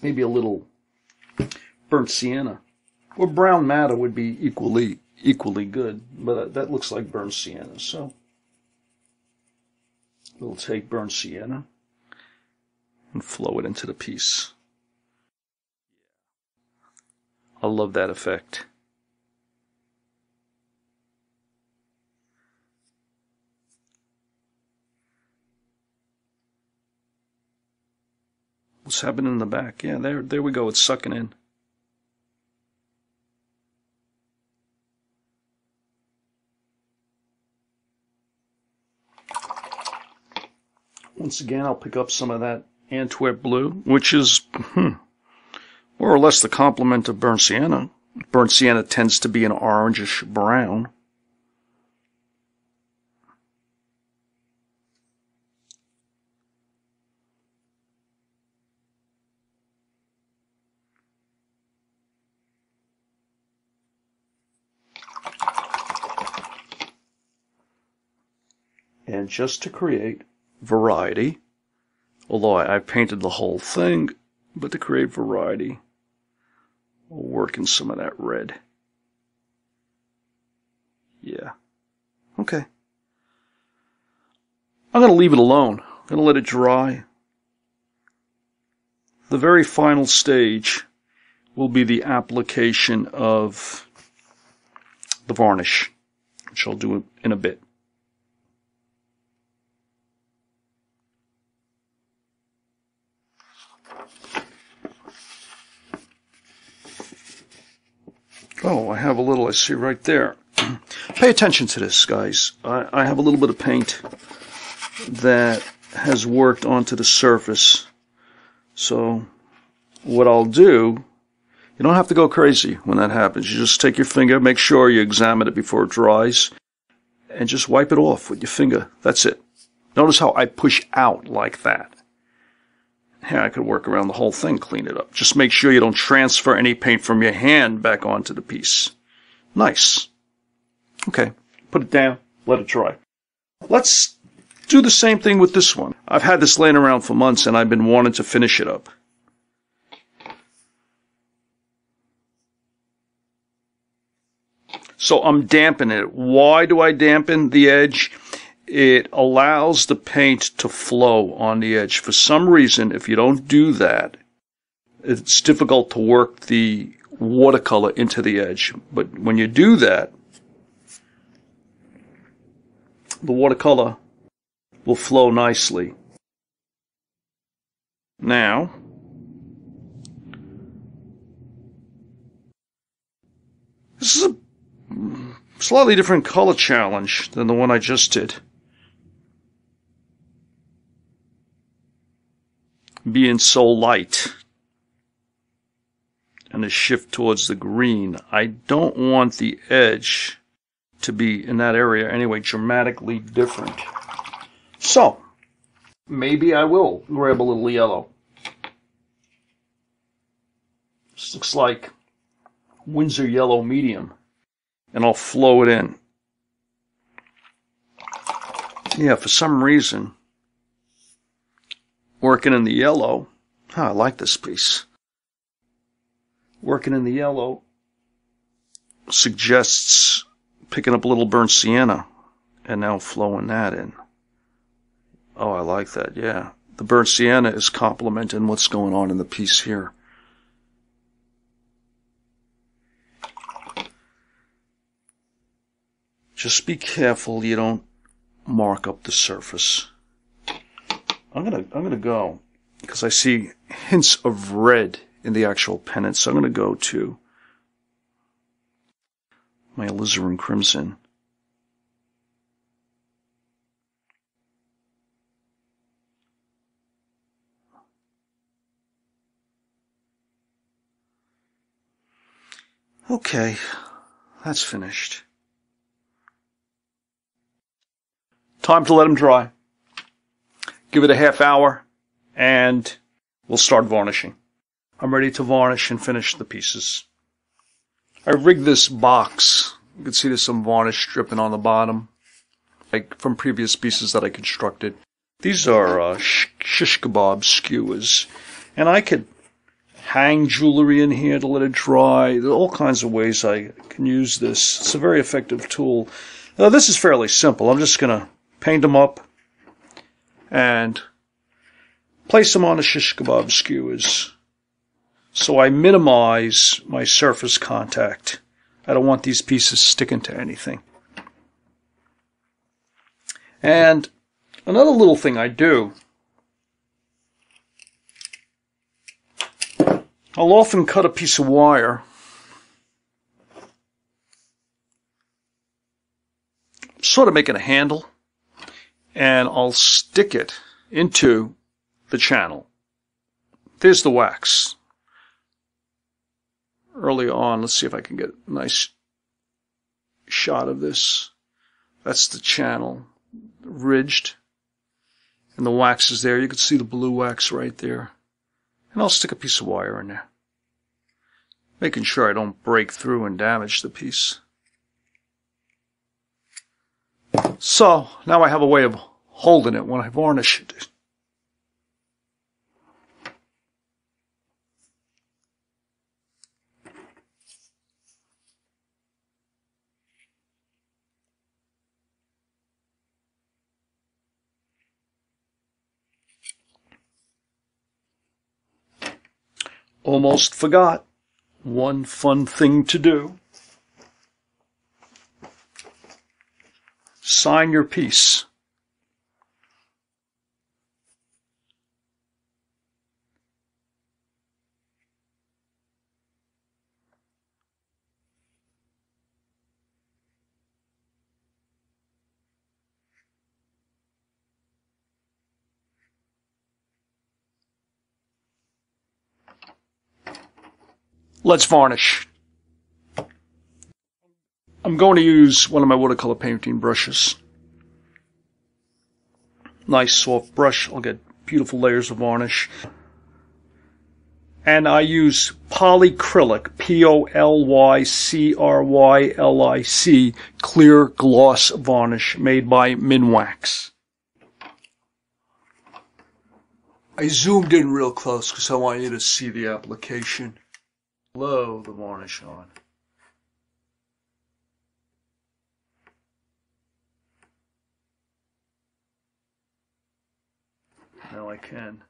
maybe a little burnt sienna. Or brown matter would be equally good, but that looks like burnt sienna, so we'll take burnt sienna and flow it into the piece. I love that effect. What's happening in the back? Yeah, there we go. It's sucking in. Once again, I'll pick up some of that Antwerp blue, which is more or less the complement of burnt sienna. Burnt sienna tends to be an orangish brown. And just to create variety, although I painted the whole thing, but to create variety, we'll work in some of that red. Yeah. Okay. I'm going to leave it alone. I'm going to let it dry. The very final stage will be the application of the varnish, which I'll do in a bit. Oh, I have a little, I see right there. Pay attention to this, guys. I have a little bit of paint that has worked onto the surface. So what I'll do, you don't have to go crazy when that happens. You just take your finger, make sure you examine it before it dries, and just wipe it off with your finger. That's it. Notice how I push out like that. Yeah, I could work around the whole thing, clean it up. Just make sure you don't transfer any paint from your hand back onto the piece. Nice. Okay, put it down, let it dry. Let's do the same thing with this one. I've had this laying around for months and I've been wanting to finish it up. So I'm dampening it. Why do I dampen the edge? It allows the paint to flow on the edge. For some reason, if you don't do that, it's difficult to work the watercolor into the edge. But when you do that, the watercolor will flow nicely. Now, this is a slightly different color challenge than the one I just did. Being so light and a shift towards the green, I don't want the edge to be in that area anyway dramatically different. So maybe I will grab a little yellow. This looks like Winsor yellow medium, and I'll flow it in. Yeah, for some reason, working in the yellow, I like this piece. Working in the yellow suggests picking up a little burnt sienna and now flowing that in. Oh, I like that, yeah. The burnt sienna is complementing what's going on in the piece here. Just be careful you don't mark up the surface. I'm gonna go, because I see hints of red in the actual pendant, so I'm gonna go to my alizarin crimson. Okay, that's finished. Time to let them dry. Give it a half hour, and we'll start varnishing. I'm ready to varnish and finish the pieces. I rigged this box. You can see there's some varnish dripping on the bottom, like from previous pieces that I constructed. These are shish kebab skewers, and I could hang jewelry in here to let it dry. There are all kinds of ways I can use this. It's a very effective tool. Now, this is fairly simple. I'm just going to paint them up and place them on the shish kebab skewers so I minimize my surface contact. I don't want these pieces sticking to anything. And another little thing I do, I'll often cut a piece of wire, sort of making a handle, and I'll stick it into the channel. There's the wax. Early on, let's see if I can get a nice shot of this. That's the channel, ridged, and the wax is there. You can see the blue wax right there. And I'll stick a piece of wire in there, making sure I don't break through and damage the piece. So, now I have a way of holding it when I varnish it. Almost forgot one fun thing to do. Sign your piece. Let's varnish. I'm going to use one of my watercolor painting brushes. Nice soft brush. I'll get beautiful layers of varnish. And I use polycrylic, P-O-L-Y-C-R-Y-L-I-C, clear gloss varnish made by Minwax. I zoomed in real close because I want you to see the application. Blow the varnish on. Now I can.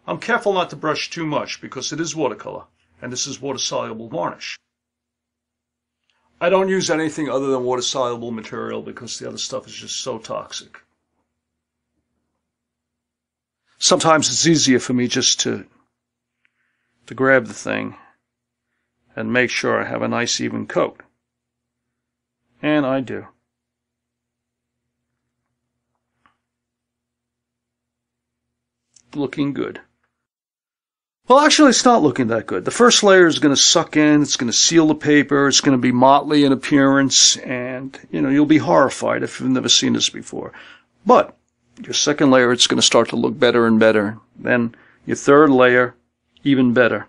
I'm careful not to brush too much because it is watercolor, and this is water-soluble varnish. I don't use anything other than water-soluble material because the other stuff is just so toxic. Sometimes it's easier for me just to grab the thing and make sure I have a nice even coat. And I do. Looking good. Well, actually, it's not looking that good. The first layer is going to suck in, it's going to seal the paper, it's going to be motley in appearance, and, you'll be horrified if you've never seen this before. But your second layer, it's going to start to look better and better. Then your third layer, even better.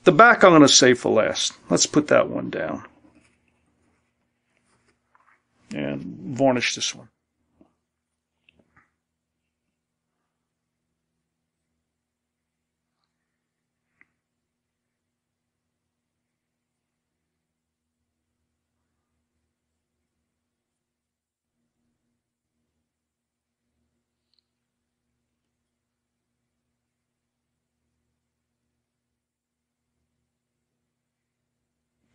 The back I'm going to save for last. Let's put that one down. And varnish this one.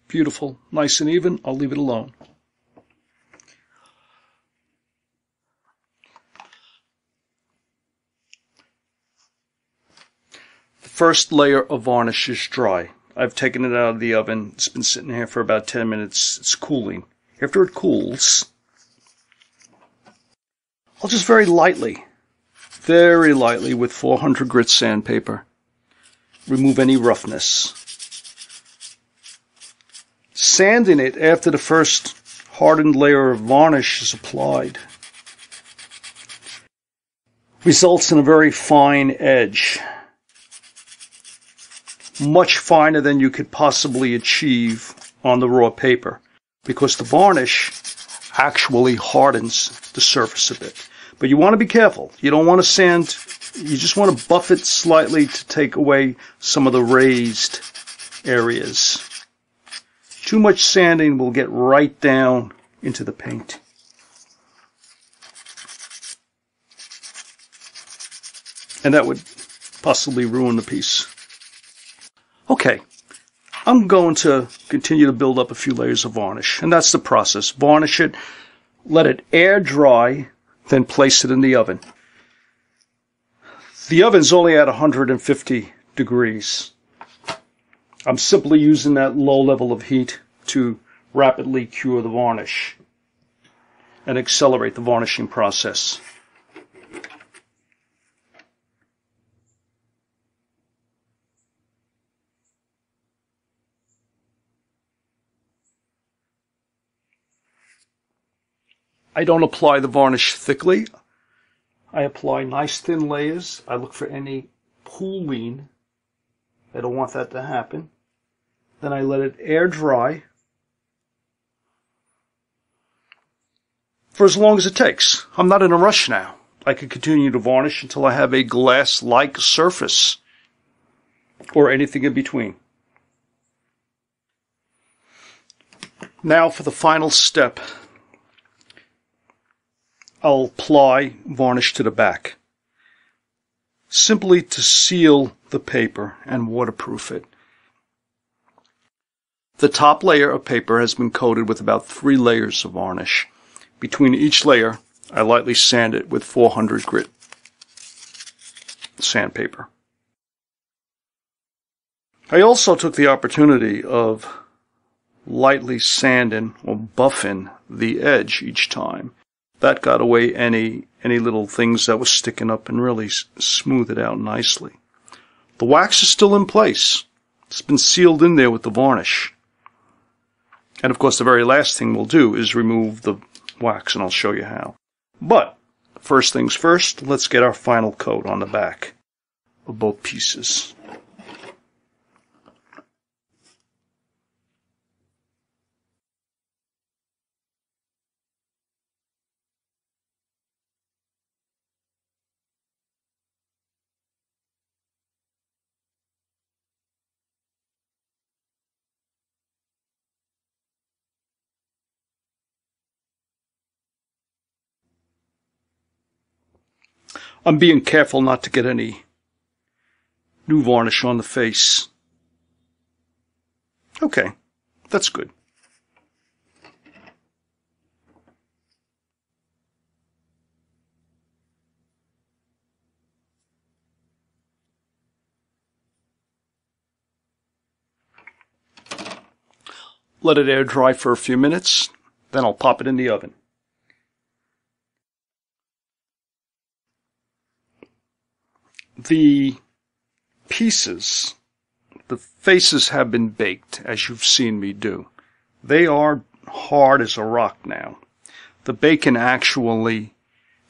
Beautiful, nice and even. I'll leave it alone. The first layer of varnish is dry. I've taken it out of the oven. It's been sitting here for about 10 minutes. It's cooling. After it cools, I'll just very lightly with 400 grit sandpaper, remove any roughness. Sanding it after the first hardened layer of varnish is applied. results in a very fine edge. Much finer than you could possibly achieve on the raw paper, because the varnish actually hardens the surface a bit. But you want to be careful. You don't want to sand, you just want to buff it slightly to take away some of the raised areas. Too much sanding will get right down into the paint. And that would possibly ruin the piece. Okay, I'm going to continue to build up a few layers of varnish, and that's the process. Varnish it, let it air dry, then place it in the oven. The oven's only at 150 degrees. I'm simply using that low level of heat to rapidly cure the varnish and accelerate the varnishing process. I don't apply the varnish thickly. I apply nice thin layers. I look for any pooling. I don't want that to happen. Then I let it air dry for as long as it takes. I'm not in a rush now. I can continue to varnish until I have a glass-like surface or anything in between. Now for the final step. I'll apply varnish to the back, simply to seal the paper and waterproof it. The top layer of paper has been coated with about 3 layers of varnish. Between each layer, I lightly sand it with 400 grit sandpaper. I also took the opportunity of lightly sanding or buffing the edge each time. That got away any little things that was sticking up and really smoothed it out nicely. The wax is still in place. It's been sealed in there with the varnish. And of course the very last thing we'll do is remove the wax, and I'll show you how. But first things first, let's get our final coat on the back of both pieces. I'm being careful not to get any new varnish on the face. Okay, that's good. Let it air dry for a few minutes, then I'll pop it in the oven. The pieces, the faces have been baked, as you've seen me do. They are hard as a rock now. The bacon actually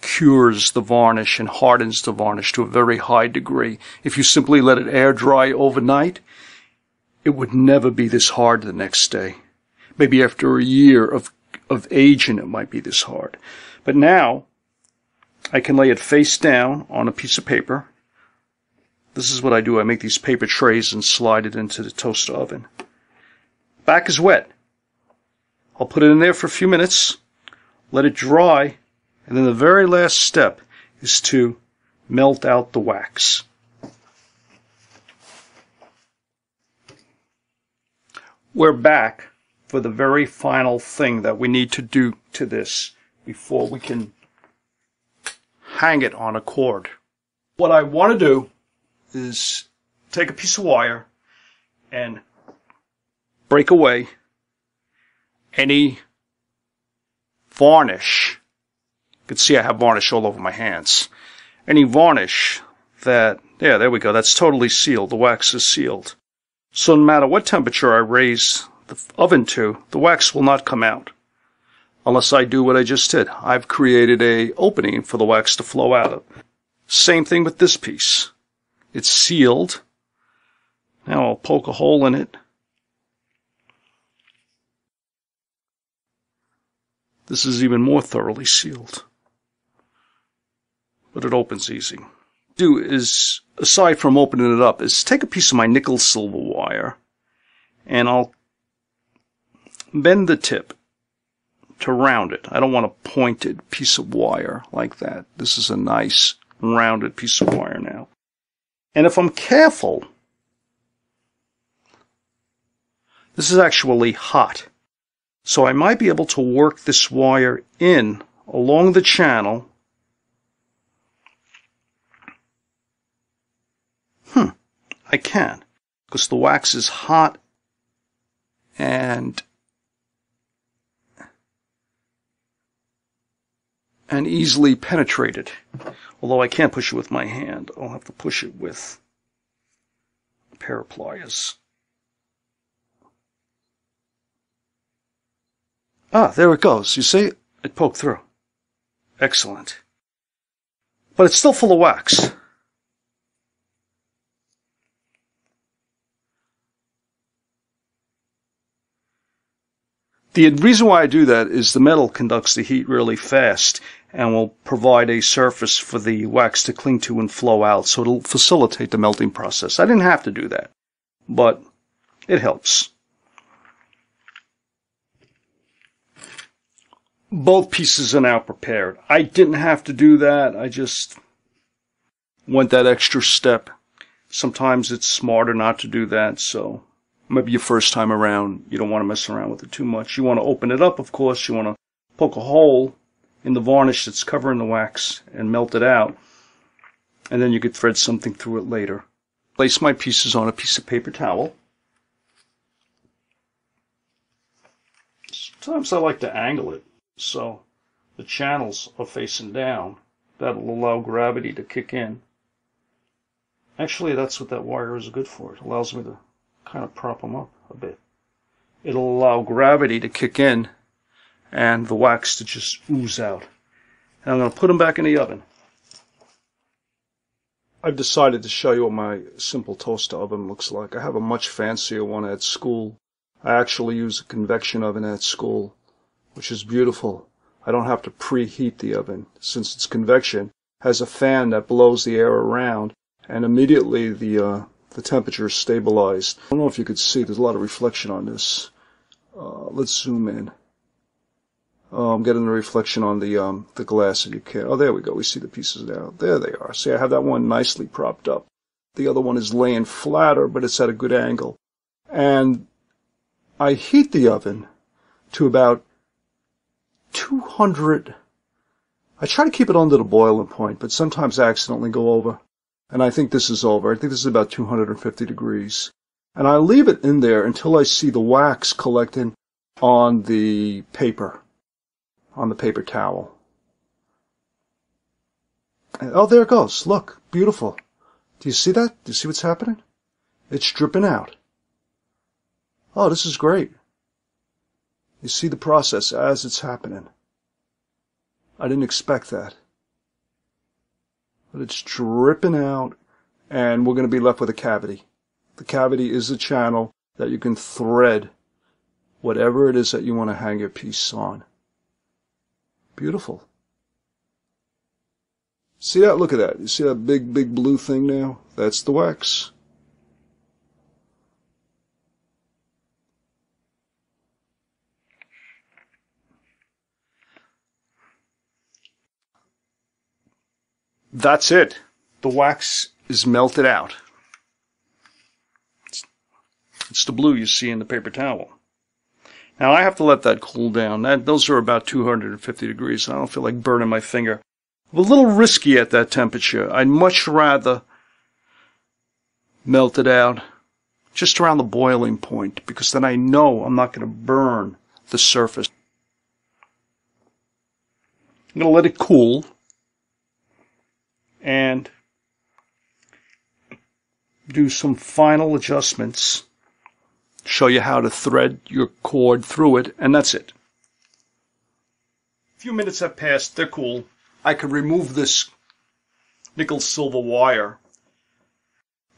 cures the varnish and hardens the varnish to a very high degree. If you simply let it air dry overnight, it would never be this hard the next day. Maybe after a year of aging it might be this hard. But now I can lay it face down on a piece of paper. This is what I do. I make these paper trays and slide it into the toaster oven. Back is wet. I'll put it in there for a few minutes, let it dry, and then the very last step is to melt out the wax. We're back for the very final thing that we need to do to this before we can hang it on a cord. What I want to do is take a piece of wire and break away any varnish. You can see I have varnish all over my hands. Any varnish that, yeah, there we go, that's totally sealed. The wax is sealed. So no matter what temperature I raise the oven to, the wax will not come out unless I do what I just did. I've created an opening for the wax to flow out of. Same thing with this piece. It's sealed. Now I'll poke a hole in it. This is even more thoroughly sealed. But it opens easy. Do is, aside from opening it up, is take a piece of my nickel silver wire and I'll bend the tip to round it. I don't want a pointed piece of wire like that. This is a nice rounded piece of wire now. And if I'm careful, this is actually hot. So I might be able to work this wire in along the channel. I can, because the wax is hot and easily penetrated. Although I can't push it with my hand, I'll have to push it with a pair of pliers. Ah, there it goes. You see? It poked through. Excellent. But it's still full of wax. The reason why I do that is the metal conducts the heat really fast and will provide a surface for the wax to cling to and flow out, so it'll facilitate the melting process. I didn't have to do that, but it helps. Both pieces are now prepared. I didn't have to do that. I just went that extra step. Sometimes it's smarter not to do that, so maybe your first time around, you don't want to mess around with it too much. You want to open it up, of course. You want to poke a hole in the varnish that's covering the wax and melt it out. And then you could thread something through it later. Place my pieces on a piece of paper towel. Sometimes I like to angle it so the channels are facing down. That'll allow gravity to kick in. Actually, that's what that wire is good for. It allows me to kind of prop them up a bit. It'll allow gravity to kick in and the wax to just ooze out. And I'm going to put them back in the oven. I've decided to show you what my simple toaster oven looks like. I have a much fancier one at school. I actually use a convection oven at school, which is beautiful. I don't have to preheat the oven. Since it's convection, it has a fan that blows the air around, and immediately the temperature is stabilized. I don't know if you could see, there's a lot of reflection on this. Let's zoom in. I'm getting the reflection on the glass if you can. Oh, there we go. We see the pieces now. There they are. See, I have that one nicely propped up. The other one is laying flatter, but it's at a good angle. And I heat the oven to about 200. I try to keep it under the boiling point, but sometimes I accidentally go over. And I think this is over. I think this is about 250 degrees. And I leave it in there until I see the wax collecting on the paper towel. And, oh, there it goes. Look, beautiful. Do you see that? Do you see what's happening? It's dripping out. Oh, this is great. You see the process as it's happening. I didn't expect that. But it's dripping out, and we're going to be left with a cavity. The cavity is a channel that you can thread whatever it is that you want to hang your piece on. Beautiful. See that? Look at that. You see that big blue thing now? That's the wax. That's it. The wax is melted out. It's the blue you see in the paper towel. Now I have to let that cool down. Those are about 250 degrees. And I don't feel like burning my finger. A little risky at that temperature. I'd much rather melt it out just around the boiling point, because then I know I'm not going to burn the surface. I'm going to let it cool and do some final adjustments, show you how to thread your cord through it, and that's it. A few minutes have passed, they're cool. I could remove this nickel silver wire.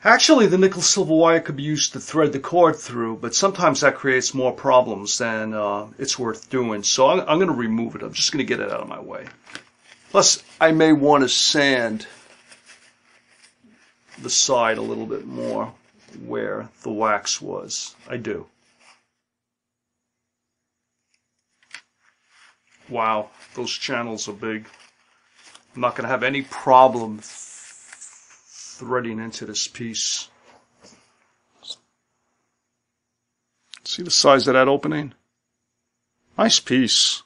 Actually, the nickel silver wire could be used to thread the cord through, but sometimes that creates more problems than it's worth doing. So I'm going to remove it. I'm just going to get it out of my way. Plus, I may want to sand the side a little bit more where the wax was. I do. Wow, those channels are big. I'm not going to have any problem threading into this piece. See the size of that opening? Nice piece.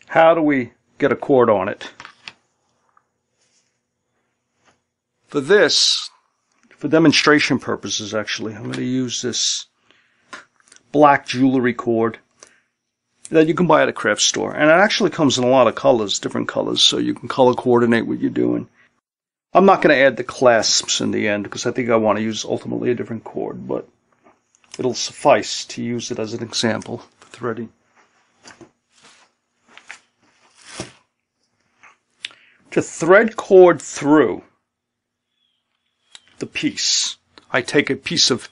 How do we get a cord on it? For this, for demonstration purposes actually, I'm going to use this black jewelry cord that you can buy at a craft store. And it actually comes in a lot of colors, different colors, so you can color coordinate what you're doing. I'm not going to add the clasps in the end because I think I want to use ultimately a different cord, but it'll suffice to use it as an example for threading. To thread cord through the piece, I take a piece of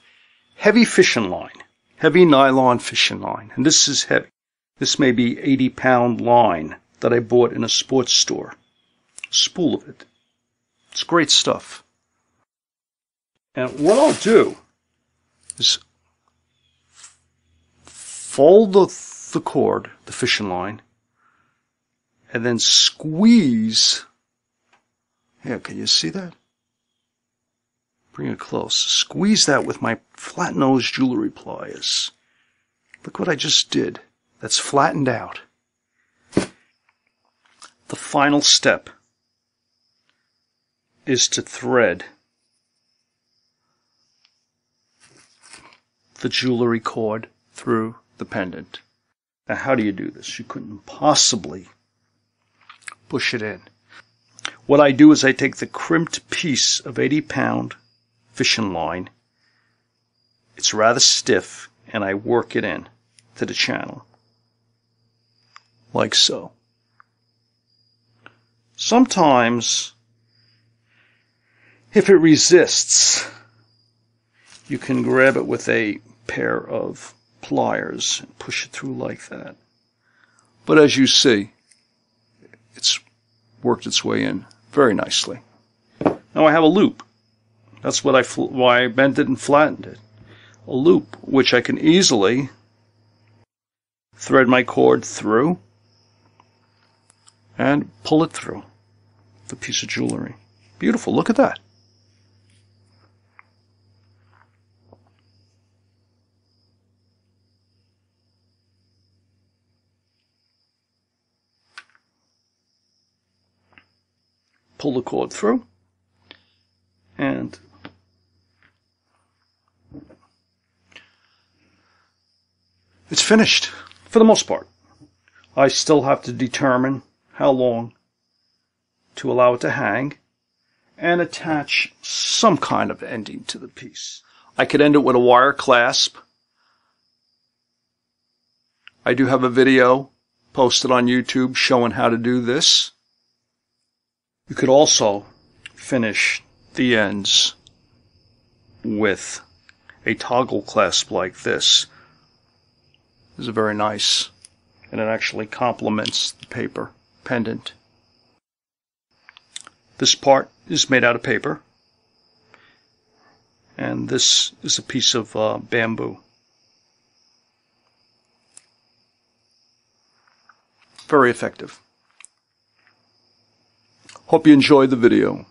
heavy fishing line, heavy nylon fishing line, and this is heavy. This may be 80-pound line that I bought in a sports store. A spool of it. It's great stuff. And what I'll do is fold the cord, the fishing line, and then squeeze. Yeah, can you see that? Bring it close. Squeeze that with my flat-nosed jewelry pliers. Look what I just did. That's flattened out. The final step is to thread the jewelry cord through the pendant. Now, how do you do this? You couldn't possibly push it in. What I do is I take the crimped piece of 80-pound fishing line. It's rather stiff, and I work it in to the channel. Like so. Sometimes, if it resists, you can grab it with a pair of pliers and push it through like that. But as you see, it's worked its way in very nicely. Now I have a loop. That's what why I bent it and flattened it. A loop which I can easily thread my cord through and pull it through the piece of jewelry. Beautiful, look at that. Pull the cord through, and it's finished for the most part. I still have to determine how long to allow it to hang and attach some kind of ending to the piece. I could end it with a wire clasp. I do have a video posted on YouTube showing how to do this. You could also finish the ends with a toggle clasp like this. This is very nice, and it actually complements the paper pendant. This part is made out of paper, and this is a piece of bamboo. Very effective. Hope you enjoyed the video.